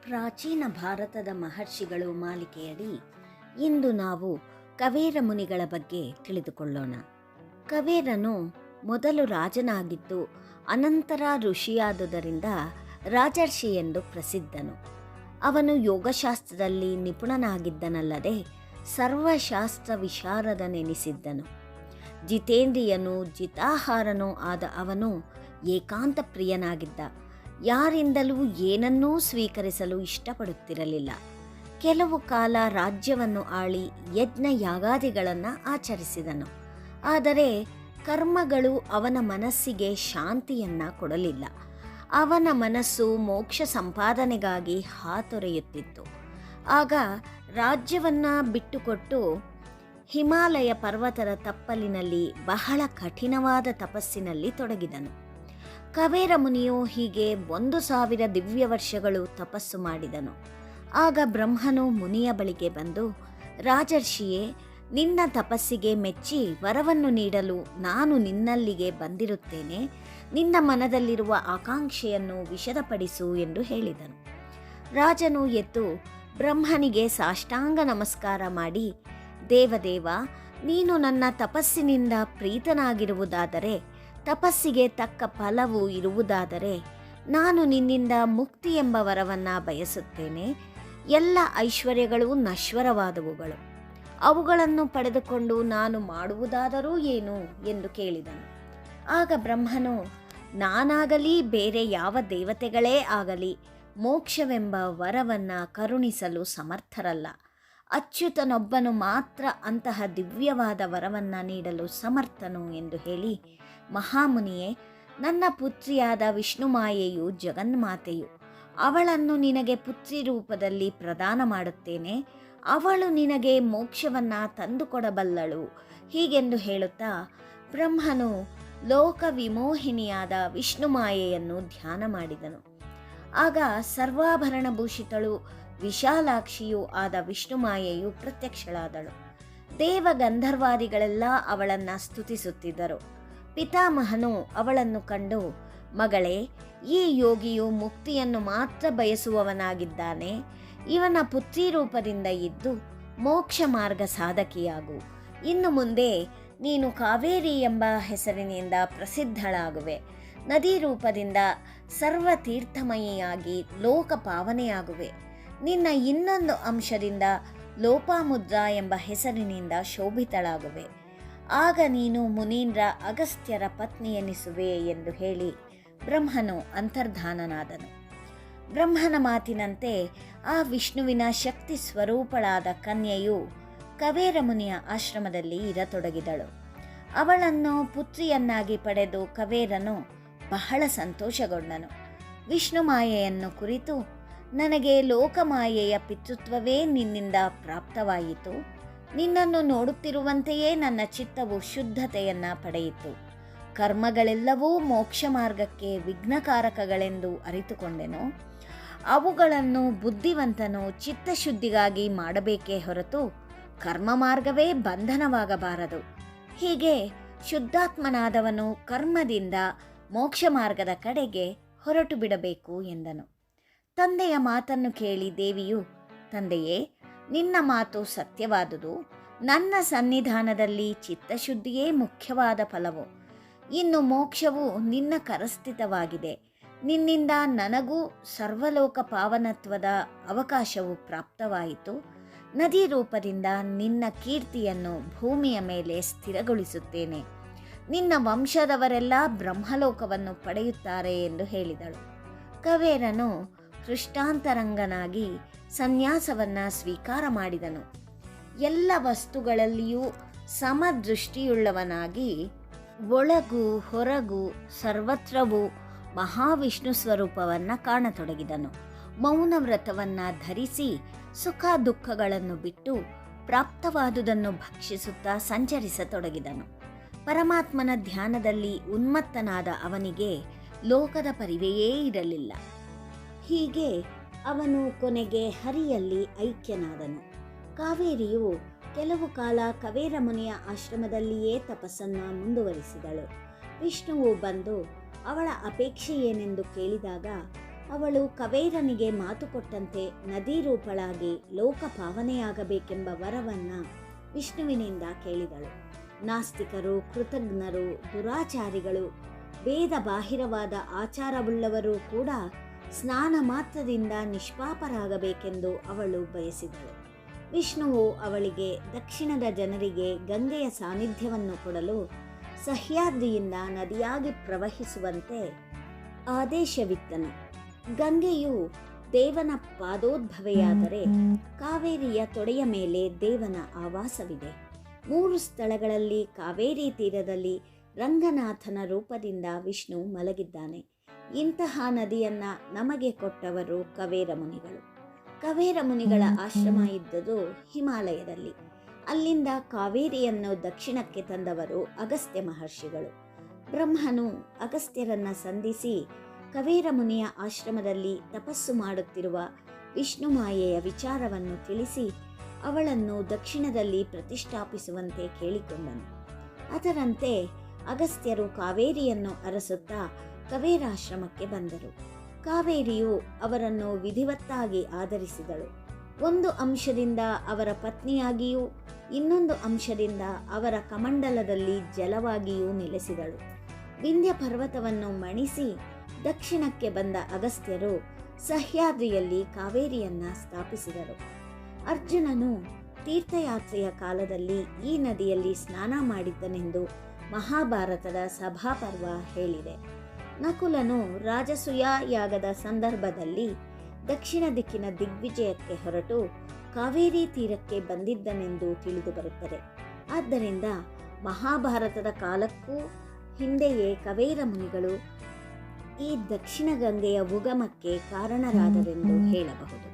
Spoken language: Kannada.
ಪ್ರಾಚೀನ ಭಾರತದ ಮಹರ್ಷಿಗಳು ಮಾಲಿಕೆಯಡಿ ಇಂದು ನಾವು ಕವೇರ ಮುನಿಗಳ ಬಗ್ಗೆ ತಿಳಿದುಕೊಳ್ಳೋಣ. ಕವೇರನು ಮೊದಲು ರಾಜನಾಗಿದ್ದು ಅನಂತರ ಋಷಿಯಾದುದರಿಂದ ರಾಜರ್ಷಿ ಎಂದು ಪ್ರಸಿದ್ಧನು. ಅವನು ಯೋಗಶಾಸ್ತ್ರದಲ್ಲಿ ನಿಪುಣನಾಗಿದ್ದನಲ್ಲದೆ ಸರ್ವಶಾಸ್ತ್ರ ವಿಶಾರದನೆನಿಸಿದ್ದನು. ಜಿತೇಂದ್ರಿಯನೂ ಜಿತಾಹಾರನೂ ಆದ ಅವನು ಏಕಾಂತ ಪ್ರಿಯನಾಗಿದ್ದ. ಯಾರಿಂದಲೂ ಏನನ್ನೂ ಸ್ವೀಕರಿಸಲು ಇಷ್ಟಪಡುತ್ತಿರಲಿಲ್ಲ. ಕೆಲವು ಕಾಲ ರಾಜ್ಯವನ್ನು ಆಳಿ ಯಜ್ಞ ಯಾಗಾದಿಗಳನ್ನು ಆಚರಿಸಿದನು. ಆದರೆ ಕರ್ಮಗಳು ಅವನ ಮನಸ್ಸಿಗೆ ಶಾಂತಿಯನ್ನ ಕೊಡಲಿಲ್ಲ. ಅವನ ಮನಸ್ಸು ಮೋಕ್ಷ ಸಂಪಾದನೆಗಾಗಿ ಹಾತೊರೆಯುತ್ತಿತ್ತು. ಆಗ ರಾಜ್ಯವನ್ನ ಬಿಟ್ಟುಕೊಟ್ಟು ಹಿಮಾಲಯ ಪರ್ವತದ ತಪ್ಪಲಿನಲ್ಲಿ ಬಹಳ ಕಠಿಣವಾದ ತಪಸ್ಸಿನಲ್ಲಿ ತೊಡಗಿದನು. ಕವೇರ ಮುನಿಯು ಹೀಗೆ 1000 ದಿವ್ಯ ವರ್ಷಗಳು ತಪಸ್ಸು ಮಾಡಿದನು. ಆಗ ಬ್ರಹ್ಮನು ಮುನಿಯ ಬಳಿಗೆ ಬಂದು, ರಾಜರ್ಷಿಯೇ, ನಿನ್ನ ತಪಸ್ಸಿಗೆ ಮೆಚ್ಚಿ ವರವನ್ನು ನೀಡಲು ನಾನು ನಿನ್ನಲ್ಲಿಗೆ ಬಂದಿರುತ್ತೇನೆ. ನಿನ್ನ ಮನದಲ್ಲಿರುವ ಆಕಾಂಕ್ಷೆಯನ್ನು ವಿಶದಪಡಿಸು ಎಂದು ಹೇಳಿದನು. ರಾಜನು ಎದ್ದು ಬ್ರಹ್ಮನಿಗೆ ಸಾಷ್ಟಾಂಗ ನಮಸ್ಕಾರ ಮಾಡಿ, ದೇವದೇವ, ನೀನು ನನ್ನ ತಪಸ್ಸಿನಿಂದ ಪ್ರೀತನಾಗಿರುವುದಾದರೆ, ತಪಸ್ಸಿಗೆ ತಕ್ಕ ಫಲವು ಇರುವುದಾದರೆ ನಾನು ನಿನ್ನಿಂದ ಮುಕ್ತಿ ಎಂಬ ವರವನ್ನು ಬಯಸುತ್ತೇನೆ. ಎಲ್ಲ ಐಶ್ವರ್ಯಗಳು ನಶ್ವರವಾದವುಗಳು. ಅವುಗಳನ್ನು ಪಡೆದುಕೊಂಡು ನಾನು ಮಾಡುವುದಾದರೂ ಏನು ಎಂದು ಕೇಳಿದನು. ಆಗ ಬ್ರಹ್ಮನು, ನಾನಾಗಲಿ ಬೇರೆ ಯಾವ ದೇವತೆಗಳೇ ಆಗಲಿ ಮೋಕ್ಷವೆಂಬ ವರವನ್ನು ಕರುಣಿಸಲು ಸಮರ್ಥರಲ್ಲ. ಅಚ್ಯುತನೊಬ್ಬನು ಮಾತ್ರ ಅಂತಹ ದಿವ್ಯವಾದ ವರವನ್ನು ನೀಡಲು ಸಮರ್ಥನು ಎಂದು ಹೇಳಿ, ಮಹಾಮುನಿಯೇ, ನನ್ನ ಪುತ್ರಿಯಾದ ವಿಷ್ಣುಮಾಯೆಯು ಜಗನ್ಮಾತೆಯು. ಅವಳನ್ನು ನಿನಗೆ ಪುತ್ರಿ ರೂಪದಲ್ಲಿ ಪ್ರದಾನ ಮಾಡುತ್ತೇನೆ. ಅವಳು ನಿನಗೆ ಮೋಕ್ಷವನ್ನು ತಂದುಕೊಡಬಲ್ಲಳು. ಹೀಗೆಂದು ಹೇಳುತ್ತಾ ಬ್ರಹ್ಮನು ಲೋಕ ವಿಮೋಹಿನಿಯಾದ ವಿಷ್ಣುಮಾಯೆಯನ್ನು ಧ್ಯಾನ ಮಾಡಿದನು. ಆಗ ಸರ್ವಾಭರಣಭೂಷಿತಳು ವಿಶಾಲಾಕ್ಷಿಯೂ ಆದ ವಿಷ್ಣುಮಾಯೆಯು ಪ್ರತ್ಯಕ್ಷಳಾದಳು. ದೇವಗಂಧರ್ವಾದಿಗಳೆಲ್ಲ ಅವಳನ್ನು ಸ್ತುತಿಸುತ್ತಿದ್ದರು. ಪಿತಾಮಹನು ಅವಳನ್ನು ಕಂಡು, ಮಗಳೇ, ಈ ಯೋಗಿಯು ಮುಕ್ತಿಯನ್ನು ಮಾತ್ರ ಬಯಸುವವನಾಗಿದ್ದಾನೆ. ಇವನ ಪುತ್ರಿ ರೂಪದಿಂದ ಇದ್ದು ಮೋಕ್ಷ ಮಾರ್ಗ ಸಾಧಕಿಯಾಗು. ಇನ್ನು ಮುಂದೆ ನೀನು ಕಾವೇರಿ ಎಂಬ ಹೆಸರಿನಿಂದ ಪ್ರಸಿದ್ಧಳಾಗುವೆ. ನದಿ ರೂಪದಿಂದ ಸರ್ವತೀರ್ಥಮಯಿಯಾಗಿ ಲೋಕ ಪಾವನೆಯಾಗುವೆ. ನಿನ್ನ ಇನ್ನೊಂದು ಅಂಶದಿಂದ ಲೋಪಾಮುದ್ರಾ ಎಂಬ ಹೆಸರಿನಿಂದ ಶೋಭಿತಳಾಗುವೆ. ಆಗ ನೀನು ಮುನೀಂದ್ರ ಅಗಸ್ತ್ಯರ ಪತ್ನಿ ಎನಿಸುವೆ ಎಂದು ಹೇಳಿ ಬ್ರಹ್ಮನು ಅಂತರ್ಧಾನನಾದನು. ಬ್ರಹ್ಮನ ಮಾತಿನಂತೆ ಆ ವಿಷ್ಣುವಿನ ಶಕ್ತಿ ಸ್ವರೂಪಳಾದ ಕನ್ಯೆಯು ಕವೇರ ಮುನಿಯ ಆಶ್ರಮದಲ್ಲಿ ಇರತೊಡಗಿದಳು. ಅವಳನ್ನು ಪುತ್ರಿಯನ್ನಾಗಿ ಪಡೆದು ಕವೇರನು ಬಹಳ ಸಂತೋಷಗೊಂಡನು. ವಿಷ್ಣುಮಾಯೆಯನ್ನು ಕುರಿತು, ನನಗೆ ಲೋಕಮಾಯೆಯ ಪಿತೃತ್ವವೇ ನಿನ್ನಿಂದ ಪ್ರಾಪ್ತವಾಯಿತು. ನಿನ್ನನ್ನು ನೋಡುತ್ತಿರುವಂತೆಯೇ ನನ್ನ ಚಿತ್ತವು ಶುದ್ಧತೆಯನ್ನು ಪಡೆಯಿತು. ಕರ್ಮಗಳೆಲ್ಲವೂ ಮೋಕ್ಷ ಮಾರ್ಗಕ್ಕೆ ವಿಘ್ನಕಾರಕಗಳೆಂದು ಅರಿತುಕೊಂಡೆನು. ಅವುಗಳನ್ನು ಬುದ್ಧಿವಂತನು ಚಿತ್ತಶುದ್ಧಿಗಾಗಿ ಮಾಡಬೇಕೇ ಹೊರತು ಕರ್ಮ ಮಾರ್ಗವೇ ಬಂಧನವಾಗಬಾರದು. ಹೀಗೆ ಶುದ್ಧಾತ್ಮನಾದವನು ಕರ್ಮದಿಂದ ಮೋಕ್ಷ ಮಾರ್ಗದ ಕಡೆಗೆ ಹೊರಟು ಬಿಡಬೇಕು ಎಂದನು. ತಂದೆಯ ಮಾತನ್ನು ಕೇಳಿ ದೇವಿಯು, ತಂದೆಯೇ, ನಿನ್ನ ಮಾತು ಸತ್ಯವಾದುದು. ನನ್ನ ಸನ್ನಿಧಾನದಲ್ಲಿ ಚಿತ್ತಶುದ್ಧಿಯೇ ಮುಖ್ಯವಾದ ಫಲವು. ಇನ್ನು ಮೋಕ್ಷವು ನಿನ್ನ ಕರಸ್ಥಿತವಾಗಿದೆ. ನಿನ್ನಿಂದ ನನಗೂ ಸರ್ವಲೋಕ ಪಾವನತ್ವದ ಅವಕಾಶವು ಪ್ರಾಪ್ತವಾಯಿತು. ನದಿ ರೂಪದಿಂದ ನಿನ್ನ ಕೀರ್ತಿಯನ್ನು ಭೂಮಿಯ ಮೇಲೆ ಸ್ಥಿರಗೊಳಿಸುತ್ತೇನೆ. ನಿನ್ನ ವಂಶದವರೆಲ್ಲ ಬ್ರಹ್ಮಲೋಕವನ್ನು ಪಡೆಯುತ್ತಾರೆ ಎಂದು ಹೇಳಿದಳು. ಕವೇರನು ಕೃಷ್ಣಾಂತರಂಗನಾಗಿ ಸನ್ಯಾಸವನ್ನು ಸ್ವೀಕಾರ ಮಾಡಿದನು. ಎಲ್ಲ ವಸ್ತುಗಳಲ್ಲಿಯೂ ಸಮದೃಷ್ಟಿಯುಳ್ಳವನಾಗಿ ಒಳಗೂ ಹೊರಗೂ ಸರ್ವತ್ರವೂ ಮಹಾವಿಷ್ಣು ಸ್ವರೂಪವನ್ನು ಕಾಣತೊಡಗಿದನು. ಮೌನ ವ್ರತವನ್ನು ಧರಿಸಿ ಸುಖ ದುಃಖಗಳನ್ನು ಬಿಟ್ಟು ಪ್ರಾಪ್ತವಾದುದನ್ನು ಭಕ್ಷಿಸುತ್ತಾ ಸಂಚರಿಸತೊಡಗಿದನು. ಪರಮಾತ್ಮನ ಧ್ಯಾನದಲ್ಲಿ ಉನ್ಮತ್ತನಾದ ಅವನಿಗೆ ಲೋಕದ ಪರಿವೆಯೇ ಇರಲಿಲ್ಲ. ಹೀಗೆ ಅವನು ಕೊನೆಗೆ ಹರಿಯಲ್ಲಿ ಐಕ್ಯನಾದನು. ಕಾವೇರಿಯು ಕೆಲವು ಕಾಲ ಕವೇರ ಮುನಿಯ ಆಶ್ರಮದಲ್ಲಿಯೇ ತಪಸ್ಸನ್ನು ಮುಂದುವರಿಸಿದಳು. ವಿಷ್ಣುವು ಬಂದು ಅವಳ ಅಪೇಕ್ಷೆ ಏನೆಂದು ಕೇಳಿದಾಗ ಅವಳು ಕವೇರನಿಗೆ ಮಾತು ಕೊಟ್ಟಂತೆ ನದಿ ರೂಪಳಾಗಿ ಲೋಕ ಪಾವನೆಯಾಗಬೇಕೆಂಬ ವರವನ್ನ ವಿಷ್ಣುವಿನಿಂದ ಕೇಳಿದಳು. ನಾಸ್ತಿಕರು, ಕೃತಜ್ಞರು, ದುರಾಚಾರಿಗಳು, ವೇದ ಬಾಹಿರವಾದ ಆಚಾರವುಳ್ಳವರು ಕೂಡ ಸ್ನಾನ ಮಾತ್ರದಿಂದ ನಿಷ್ಪಾಪರಾಗಬೇಕೆಂದು ಅವಳು ಬಯಸಿದಳು. ವಿಷ್ಣುವು ಅವಳಿಗೆ ದಕ್ಷಿಣದ ಜನರಿಗೆ ಗಂಗೆಯ ಸಾನ್ನಿಧ್ಯವನ್ನು ಕೊಡಲು ಸಹ್ಯಾದ್ರಿಯಿಂದ ನದಿಯಾಗಿ ಪ್ರವಹಿಸುವಂತೆ ಆದೇಶವಿತ್ತನು. ಗಂಗೆಯು ದೇವನ ಪಾದೋದ್ಭವೆಯಾದರೆ ಕಾವೇರಿಯ ತೊಡೆಯ ಮೇಲೆ ದೇವನ ಆವಾಸವಿದೆ. 3 ಸ್ಥಳಗಳಲ್ಲಿ ಕಾವೇರಿ ತೀರದಲ್ಲಿ ರಂಗನಾಥನ ರೂಪದಿಂದ ವಿಷ್ಣು ಮಲಗಿದ್ದಾನೆ. ಇಂತಹ ನದಿಯನ್ನ ನಮಗೆ ಕೊಟ್ಟವರು ಕವೇರ ಮುನಿಗಳು. ಕವೇರ ಮುನಿಗಳ ಆಶ್ರಮ ಇದ್ದುದು ಹಿಮಾಲಯದಲ್ಲಿ. ಅಲ್ಲಿಂದ ಕಾವೇರಿಯನ್ನು ದಕ್ಷಿಣಕ್ಕೆ ತಂದವರು ಅಗಸ್ತ್ಯ ಮಹರ್ಷಿಗಳು. ಬ್ರಹ್ಮನು ಅಗಸ್ತ್ಯರನ್ನ ಸಂಧಿಸಿ ಕವೇರ ಮುನಿಯ ಆಶ್ರಮದಲ್ಲಿ ತಪಸ್ಸು ಮಾಡುತ್ತಿರುವ ವಿಷ್ಣು ಮಾಯೆಯ ವಿಚಾರವನ್ನು ತಿಳಿಸಿ ಅವಳನ್ನು ದಕ್ಷಿಣದಲ್ಲಿ ಪ್ರತಿಷ್ಠಾಪಿಸುವಂತೆ ಕೇಳಿಕೊಂಡನು. ಅದರಂತೆ ಅಗಸ್ತ್ಯರು ಕಾವೇರಿಯನ್ನು ಅರಸುತ್ತಾ ಕವೇರಾಶ್ರಮಕ್ಕೆ ಬಂದರು. ಕಾವೇರಿಯು ಅವರನ್ನು ವಿಧಿವತ್ತಾಗಿ ಆದರಿಸಿದಳು. ಒಂದು ಅಂಶದಿಂದ ಅವರ ಪತ್ನಿಯಾಗಿಯೂ ಇನ್ನೊಂದು ಅಂಶದಿಂದ ಅವರ ಕಮಂಡಲದಲ್ಲಿ ಜಲವಾಗಿಯೂ ನೆಲೆಸಿದಳು. ವಿಂಧ್ಯ ಪರ್ವತವನ್ನು ಮಣಿಸಿ ದಕ್ಷಿಣಕ್ಕೆ ಬಂದ ಅಗಸ್ತ್ಯರು ಸಹ್ಯಾದ್ರಿಯಲ್ಲಿ ಕಾವೇರಿಯನ್ನ ಸ್ಥಾಪಿಸಿದರು. ಅರ್ಜುನನು ತೀರ್ಥಯಾತ್ರೆಯ ಕಾಲದಲ್ಲಿ ಈ ನದಿಯಲ್ಲಿ ಸ್ನಾನ ಮಾಡಿದ್ದನೆಂದು ಮಹಾಭಾರತದ ಸಭಾಪರ್ವ ಹೇಳಿದೆ. ನಕುಲನು ರಾಜಸೂಯ ಯಾಗದ ಸಂದರ್ಭದಲ್ಲಿ ದಕ್ಷಿಣ ದಿಕ್ಕಿನ ದಿಗ್ವಿಜಯಕ್ಕೆ ಹೊರಟು ಕಾವೇರಿ ತೀರಕ್ಕೆ ಬಂದಿದ್ದನೆಂದು ತಿಳಿದು ಬರುತ್ತದೆ. ಆದ್ದರಿಂದ ಮಹಾಭಾರತದ ಕಾಲಕ್ಕೂ ಹಿಂದೆಯೇ ಕವೇರ ಮುನಿಗಳು ಈ ದಕ್ಷಿಣ ಗಂಗೆಯ ಉಗಮಕ್ಕೆ ಕಾರಣರಾದರೆಂದು ಹೇಳಬಹುದು.